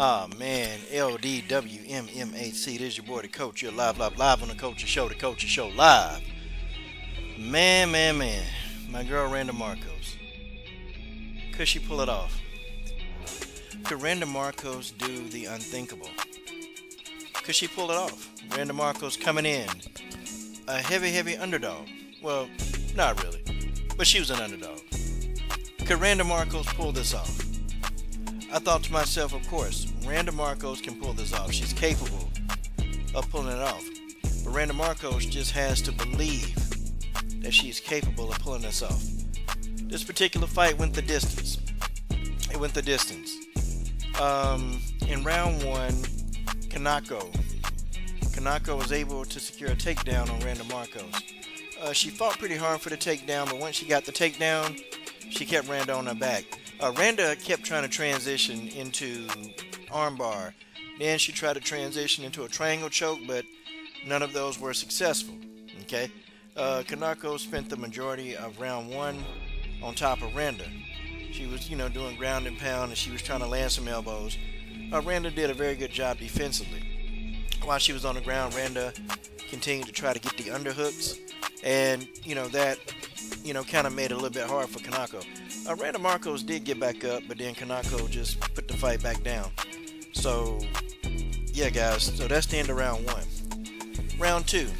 Ah man, LDWMMHC. This is your boy, the coach. You're live on the Coach's Show. The Coach's Show live. Man. My girl Randa Markos. Could she pull it off? Could Randa Markos do the unthinkable? Could she pull it off? Randa Markos coming in a heavy underdog. Well, not really, but she was an underdog. Could Randa Markos pull this off? I thought to myself, of course, Randa Markos can pull this off. She's capable of pulling it off. But Randa Markos just has to believe that she's capable of pulling this off. This particular fight went the distance. It went the distance. In round one, Kanako was able to secure a takedown on Randa Markos. She fought pretty hard for the takedown, but once she got the takedown, she kept Randa on her back. Randa kept trying to transition into armbar. Then she tried to transition into a triangle choke, but none of those were successful. Okay, Kanako spent the majority of round one on top of Randa. She was, doing ground and pound, and she was trying to land some elbows. Randa did a very good job defensively. While she was on the ground, Randa continued to try to get the underhooks, and that kind of made it a little bit hard for Kanako. Randa Markos did get back up, but then Kanako just put the fight back down. So, yeah, guys. So that's the end of round one. Round two,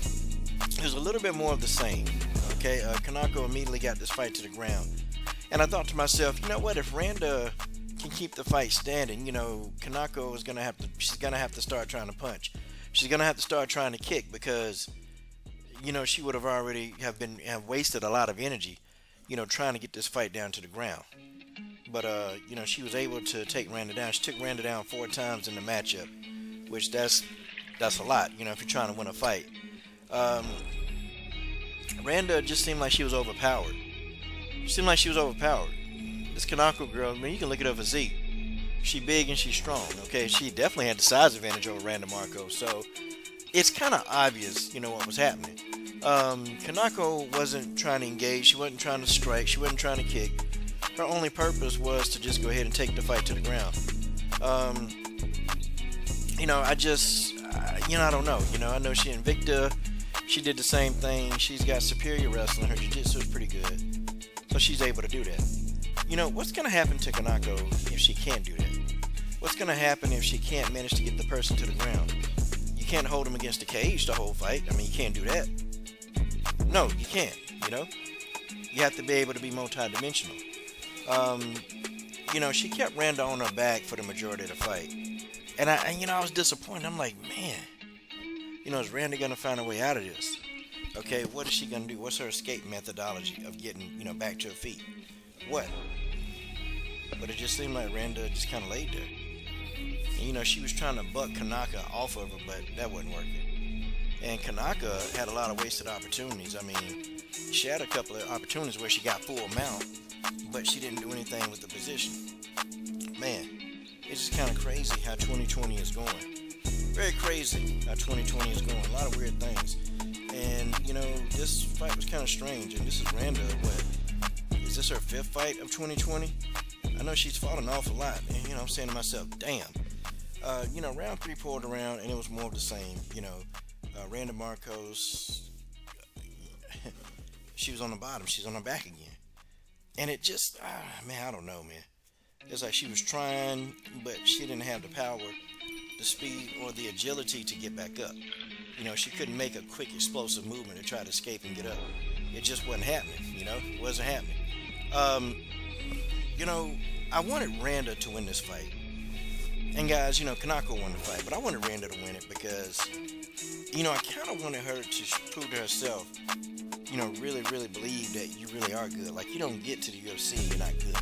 it was a little bit more of the same. Okay, Kanako immediately got this fight to the ground, and I thought to myself, you know what? If Randa can keep the fight standing, Kanako is she's gonna have to start trying to punch. She's gonna have to start trying to kick because, she would have already have wasted a lot of energy, trying to get this fight down to the ground. But she was able to take Randa down. She took Randa down 4 times in the matchup, which that's a lot, if you're trying to win a fight. Randa just seemed like she was overpowered. This Kanako girl, you can look at her physique. She big and she's strong. Okay, she definitely had the size advantage over Randa Markos. So it's kind of obvious, what was happening. Kanako wasn't trying to engage. She wasn't trying to strike. She wasn't trying to kick. Her only purpose was to just go ahead and take the fight to the ground. I don't know. I know she Invicta. She did the same thing. She's got superior wrestling. Her jiu-jitsu is pretty good. So she's able to do that. What's going to happen to Kanako if she can't do that? What's going to happen if she can't manage to get the person to the ground? You can't hold him against the cage the whole fight. I mean, you can't do that. No, you can't, You have to be able to be multi-dimensional. She kept Randa on her back for the majority of the fight. And I was disappointed. I'm like, man, is Randa going to find a way out of this? Okay, what is she going to do? What's her escape methodology of getting, back to her feet? What? But it just seemed like Randa just kind of laid there. And, she was trying to buck Kanaka off of her, but that wasn't working. And Kanaka had a lot of wasted opportunities. I mean, she had a couple of opportunities where she got full mount, but she didn't do anything with the position. Man, it's just kind of crazy how 2020 is going. Very crazy how 2020 is going. A lot of weird things. And, this fight was kind of strange. And this is Randa, is this her 5th fight of 2020? I know she's fought an awful lot. And, I'm saying to myself, damn. Round 3 pulled around and it was more of the same. Randa Markos, she was on the bottom. She's on her back again. And it just, I don't know, man. It's like she was trying, but she didn't have the power, the speed, or the agility to get back up. She couldn't make a quick, explosive movement to try to escape and get up. It just wasn't happening, It wasn't happening. I wanted Randa to win this fight. And guys, Kanako won the fight, but I wanted Randa to win it because, I kind of wanted her to prove to herself, really believe that you really are good. Like, you don't get to the UFC and you're not good.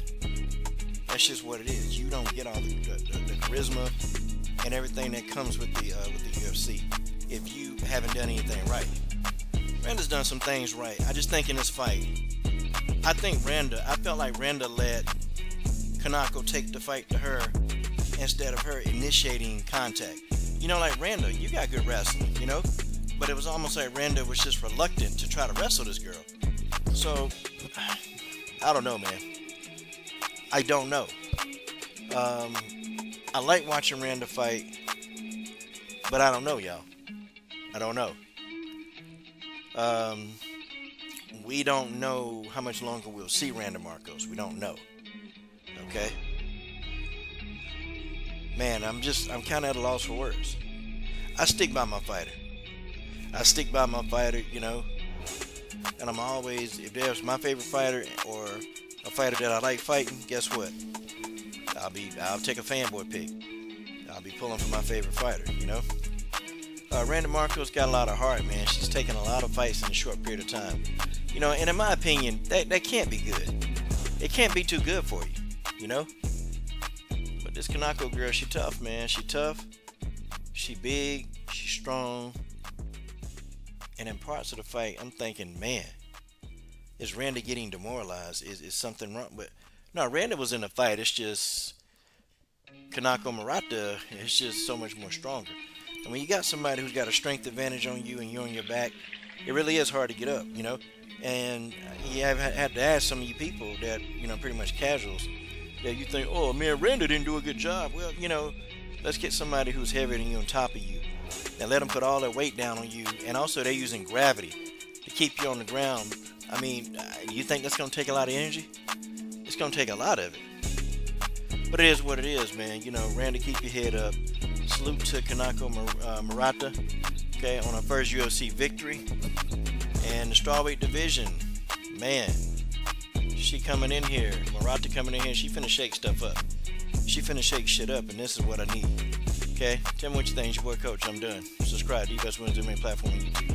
That's just what it is. You don't get all the charisma and everything that comes with the UFC if you haven't done anything right. Randa's done some things right. I just think in this fight, I felt like Randa let Kanako take the fight to her instead of her initiating contact. Like Randa, you got good wrestling, but it was almost like Randa was just reluctant to try to wrestle this girl. So, I don't know, man. I don't know. I like watching Randa fight, but I don't know, y'all. I don't know. Um, we don't know how much longer we'll see Randa Markos. We don't know. Okay, man, I'm kind of at a loss for words. I stick by my fighter. I stick by my fighter, and I'm always, if there's my favorite fighter or a fighter that I like fighting, guess what? I'll take a fanboy pick. I'll be pulling for my favorite fighter. Randa Markos got a lot of heart, man. She's taken a lot of fights in a short period of time. And in my opinion, that can't be good. It can't be too good for you. But this Kanako girl, she tough, man. She tough. She big. She strong. And in parts of the fight, I'm thinking, man, is Randa getting demoralized? Is something wrong? But no, Randa was in the fight. It's just Kanako Murata is just so much more stronger. And when you got somebody who's got a strength advantage on you and you're on your back, it really is hard to get up, And you have had to ask some of you people that, pretty much casuals, that you think, oh man, Randa didn't do a good job. Well, let's get somebody who's heavier than you on top of you and let them put all their weight down on you. And also they're using gravity to keep you on the ground. I mean, you think that's going to take a lot of energy? It's going to take a lot of it. But it is what it is, man. Randa, keep your head up. Salute to Kanako Murata, okay, on her first UFC victory. And the strawweight division, man, she coming in here, Murata coming in here, she finna shake stuff up. She finna shake shit up, and this is what I need. Okay, tell me what you think. It's your boy Coach. I'm done. Subscribe to the best wins on main platform on YouTube.